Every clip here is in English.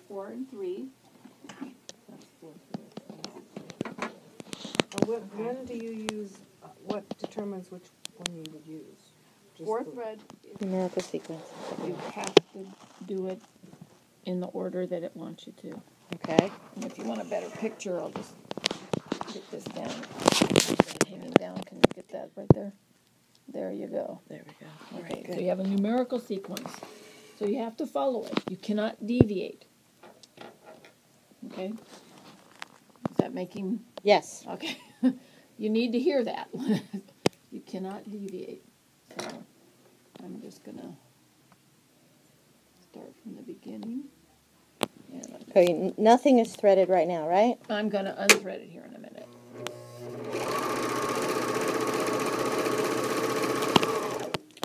4 and 3. That's 4, 3. When do you use, what determines which one you would use? Just 4th thread, Numerical sequence. you have to do it in the order that it wants you to. Okay. And if you want a better picture, I'll just get this down. Hanging down, can you get that right there? There you go. There we go. All Okay, right, so good. you have a numerical sequence. So you have to follow it. You cannot deviate. Okay? Is that making... Yes. Okay. You need to hear that. You cannot deviate. So I'm just going to start from the beginning. And So nothing is threaded right now, right? I'm going to unthread it here in a minute.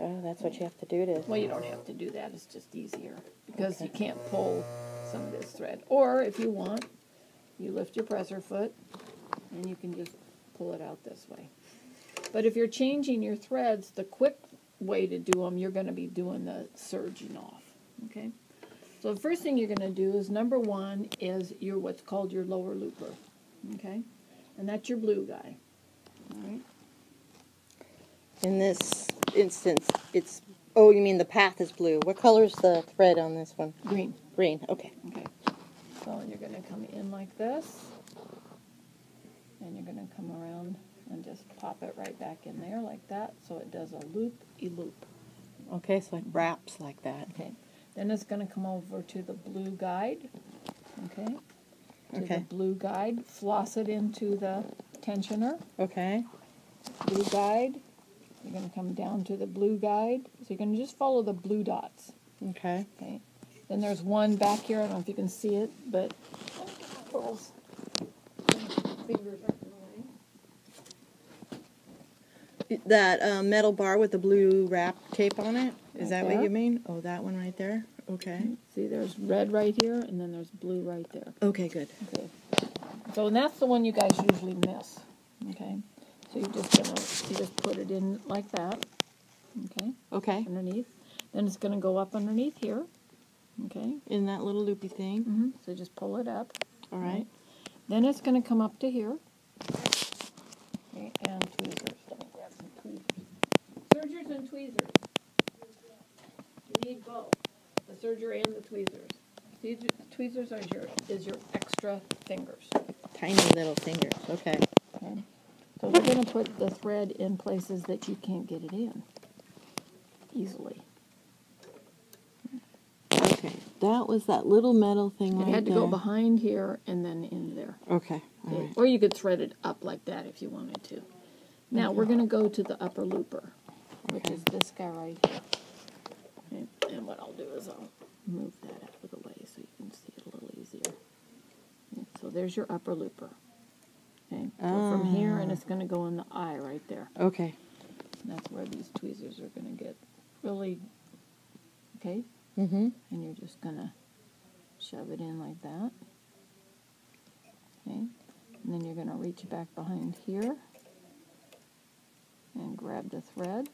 Oh, that's what you have to do to... Well, you don't have to do that. It's just easier because you can't pull some of this thread. Or if you want, you lift your presser foot and you can just pull it out this way. But if you're changing your threads, the quick way to do them, you're going to be doing the serging off. Okay? So the first thing you're going to do is, number 1 is your what's called your lower looper. Okay? And that's your blue guy. All right? In this instance, it's... Oh, you mean the path is blue. What color is the thread on this one? Green. Green, okay. Okay. So you're going to come in like this. And you're going to come around and just pop it right back in there like that. So it does a loop-e-loop. Okay, so it wraps like that. Okay. Then it's going to come over to the blue guide. Okay. To the blue guide. Floss it into the tensioner. Okay. Blue guide. You're going to come down to the blue guide. So you're going to just follow the blue dots. Okay. Okay. Then there's one back here. I don't know if you can see it, but pearls. Fingers aren't in the way. That metal bar with the blue wrap tape on it? Is Right that there. what you mean? Oh, that one right there? Okay. See, there's red right here, and then there's blue right there. Okay, good. Okay. So and that's the one you guys usually miss. Okay. So you just put it in like that. Okay. Okay. Underneath. Then it's going to go up underneath here. Okay. In that little loopy thing. So just pull it up. All right. Then it's going to come up to here. Okay, and tweezers. Let me grab some tweezers. Sergers and tweezers. You need both. The serger and the tweezers. Tweezers is your extra fingers. Tiny little fingers. Okay. Okay. So we're going to put the thread in places that you can't get it in easily. Okay. That was that little metal thing right It had to there. go behind here and then in there. Okay. All Okay. right. Or you could thread it up like that if you wanted to. Now we're going to go to the upper looper, which is this guy right here. Okay. And what I'll do is I'll move that out of the way so you can see it a little easier. Okay. So there's your upper looper. Okay. So from here, and it's going to go in the eye right there. Okay. And that's where these tweezers are going to get really, okay? Mm-hmm. And you're just going to shove it in like that. Okay? And then you're going to reach back behind here and grab the thread.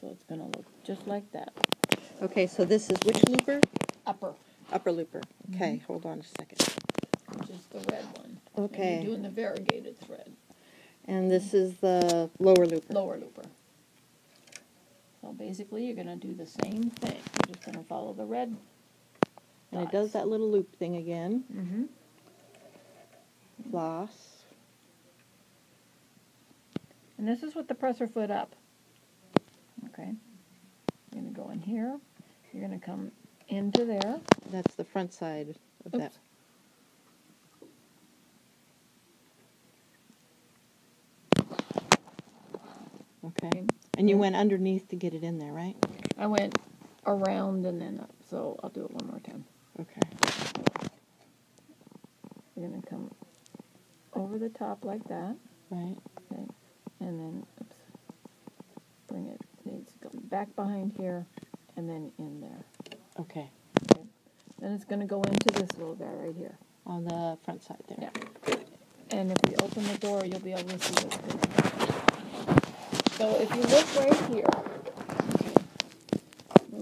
So it's going to look just like that. Okay, so this is which looper? Upper, Upper looper. Okay, hold on a second. which is the red one. Okay. And you're doing the variegated thread. And this is the lower looper. Lower looper. So basically you're going to do the same thing. You're just going to follow the red And it dots. does that little loop thing again. Mm-hmm. Floss. And this is with the presser foot up. Okay. You're going to go in here. You're going to come into there. That's the front side of that. Oops. Okay. And you went underneath to get it in there, right? I went around and then up, so I'll do it one more time. Okay. You're going to come over the top like that. Right. Okay. And then, oops, bring it, needs to go back behind here and then in there. Okay. Okay. Then it's going to go into this little guy right here. On the front side there. Yeah. And if we open the door, you'll be able to see what's going on. So if you look right here, okay,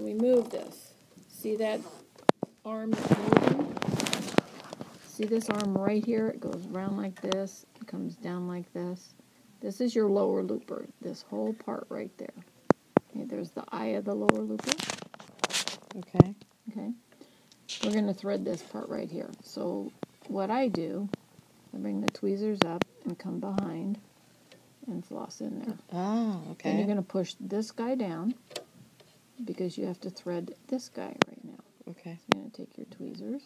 when we move this, see that arm that's moving? See this arm right here? It goes around like this, it comes down like this. This is your lower looper, this whole part right there. Okay, there's the eye of the lower looper. Okay. Okay. We're going to thread this part right here. So what I do, I bring the tweezers up and come behind and floss in there. Ah, okay. Then you're going to push this guy down because you have to thread this guy right now. Okay. So you're going to take your tweezers.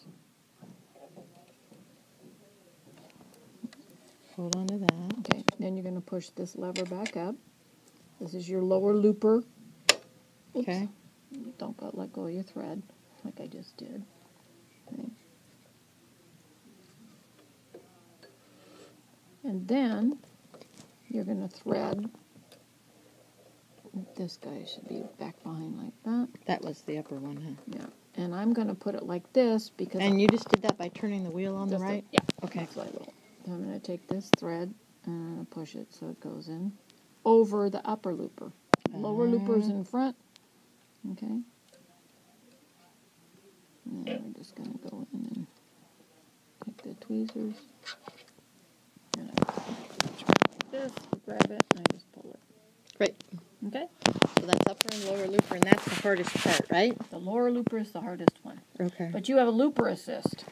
Hold on to that. Okay. Then you're going to push this lever back up. This is your lower looper. Oops. Okay. Don't let go of your thread like I just did. Okay. And then you're going to thread. This guy should be back behind like that. That was the upper one, huh? Yeah. And I'm going to put it like this because... And you just did that by turning the wheel on the right? Yeah. Okay. That's what I will. So I'm going to take this thread and I'm going to push it so it goes in over the upper looper. Lower looper's in front. Okay. And then we're just going to go in and take the tweezers. And I like this, grab it, and I just pull it. Great. Okay? So that's upper and lower looper, and that's the hardest part, right? The lower looper is the hardest one. Okay. But you have a looper assist.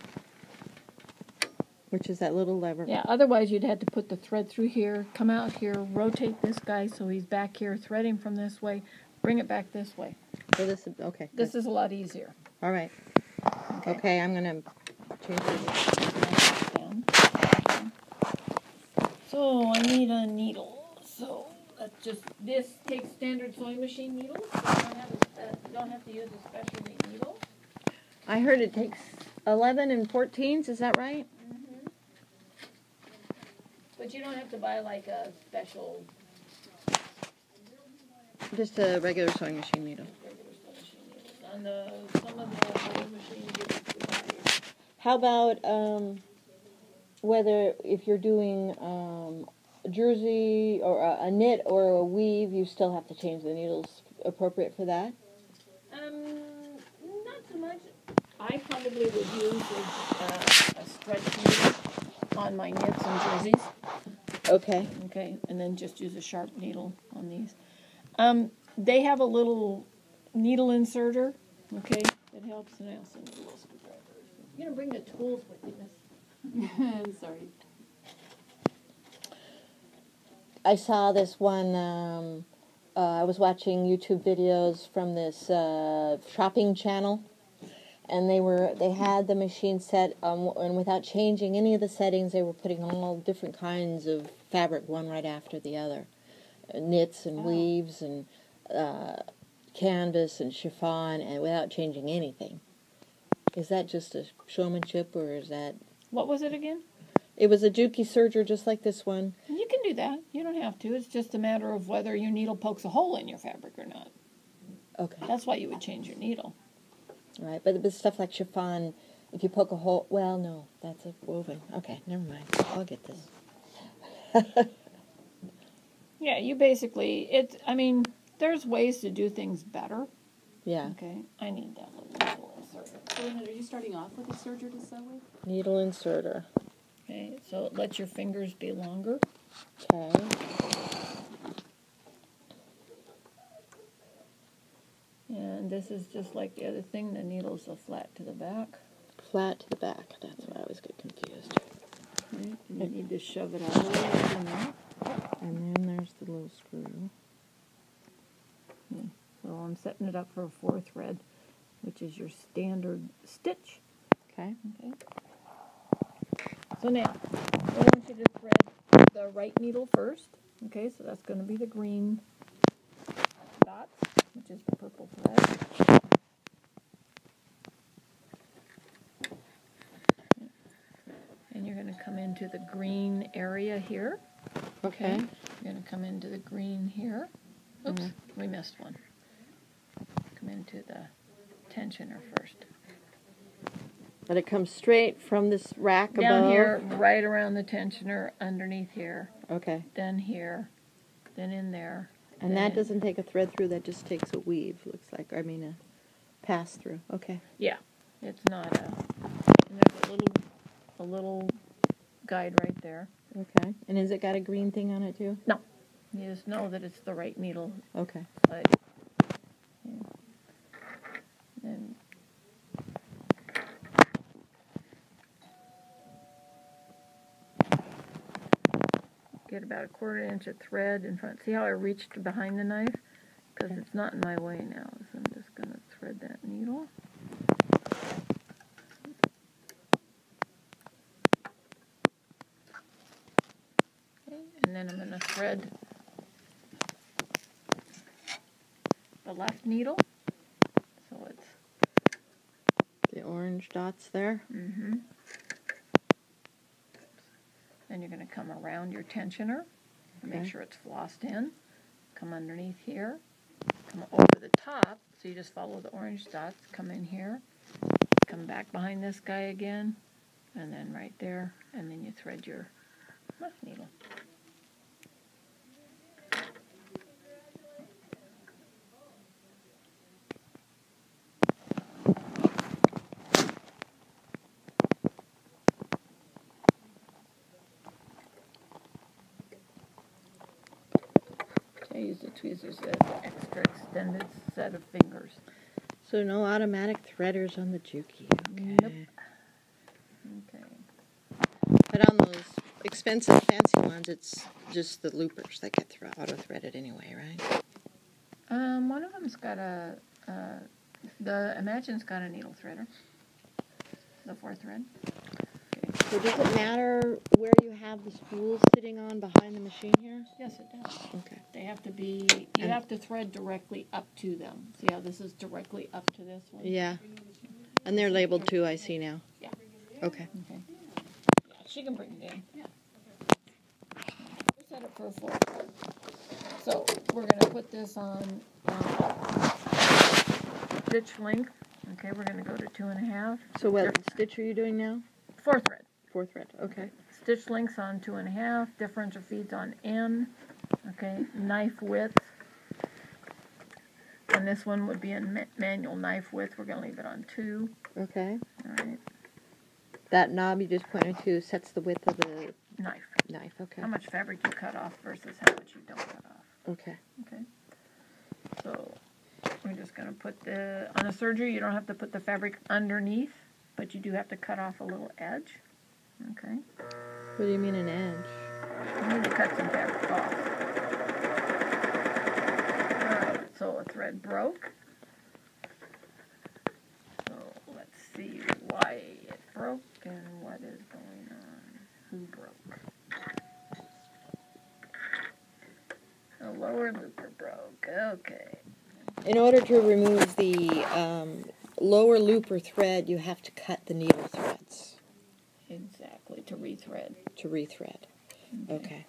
Which is that little lever. Yeah, otherwise you'd have to put the thread through here, come out here, rotate this guy so he's back here, threading from this way, bring it back this way. So this is, okay. This is a lot easier. All right. Okay, I'm going to change it. So I need a needle. So let's just, this takes standard sewing machine needles. You don't have to use a special needle. I heard it takes 11 and 14s, is that right? Mm-hmm. But you don't have to buy like a special Just a regular sewing machine needle. on some of the sewing machines you buy. How about whether if you're doing a jersey or a knit or a weave, you still have to change the needles appropriate for that? Not so much. I probably would use a stretch needle on my knits and jerseys. Okay. Okay, and then just use a sharp needle on these. They have a little needle inserter, okay, that helps, and I also need a little screwdriver. You're going to bring the tools with you, miss. I'm sorry. I saw this one, I was watching YouTube videos from this shopping channel, and they had the machine set, and without changing any of the settings, they were putting on all different kinds of fabric, one right after the other. Knits and weaves and canvas and chiffon, and without changing anything. Is that just a showmanship, or is that... What was it again? It was a Juki serger just like this one. You can do that. You don't have to. It's just a matter of whether your needle pokes a hole in your fabric or not. Okay. That's why you would change your needle. Right, but with stuff like chiffon, if you poke a hole... Well, no, that's a woven. Okay, never mind. I'll get this. Yeah, you basically... there's ways to do things better. Yeah. Okay, I need that little needle inserter. So are you starting off with a serger to sew with? Needle inserter. Okay, so let your fingers be longer. Okay. And this is just like the other thing, the needles are flat to the back. Flat to the back. That's why I always get confused. Okay, and you need to shove it all the way in there. And then there's the little screw. Okay, so I'm setting it up for a 4 thread, which is your standard stitch. Okay. Okay. So now, I want you to thread the right needle first. Okay, so that's going to be the green dots, which is the purple thread. And you're going to come into the green area here. Okay. You're going to come into the green here. Oops, we missed one. Come into the tensioner first. But it comes straight from this rack above? Down here, right around the tensioner, underneath here, Okay. then here, then in there. And then that in. doesn't take a thread through, that just takes a weave, looks like. Pass through. Okay. Yeah, it's not a, and there's a little guide right there. Okay. And has it got a green thing on it too? No, you just know that it's the right needle. Okay. But, yeah. And get about a 1/4 inch of thread in front. See how I reached behind the knife? Because Okay. it's not in my way now. So I'm just going to thread that needle. Okay, and then I'm going to thread the left needle. So it's The orange dots there. Then you're going to come around your tensioner, Okay. make sure it's flossed in, come underneath here, come over the top, so you just follow the orange dots, come in here, come back behind this guy again, and then right there, and then you thread your left needle. I use the tweezers as an extra extended set of fingers. So no automatic threaders on the Juki. Okay. Nope. Okay. But on those expensive, fancy ones, it's just the loopers that get auto-threaded anyway, right? One of them's got the Imagine's got a needle threader. The 4-thread. So does it matter where you have the spools sitting on behind the machine here? Yes, it does. Okay. They have to be, you And- have to thread directly up to them. See how this is directly up to this one? Yeah. And they're labeled too, I see now. Yeah. Okay. Okay. Yeah, she can bring it in. Yeah. Set it for a 4-thread. So we're going to put this on stitch length. Okay, we're going to go to 2.5. So what stitch are you doing now? 4-thread. 4-thread. Okay. Stitch lengths on 2.5. Differential feeds on N. Okay, knife width. And this one would be in manual knife width. We're going to leave it on 2. Okay. All right, That knob you just pointed to sets the width of the knife. knife. Okay. How much fabric you cut off versus how much you don't cut off. Okay. Okay. So we're just going to put on a serger, you don't have to put the fabric underneath, but you do have to cut off a little edge. Okay. What do you mean an edge? You need to cut some fabric off. Alright, so a thread broke. So let's see why it broke and what is going on. Who broke? The lower looper broke. Okay. In order to remove the lower looper thread, you have to cut the needle threads Exactly, to rethread. to rethread. Okay.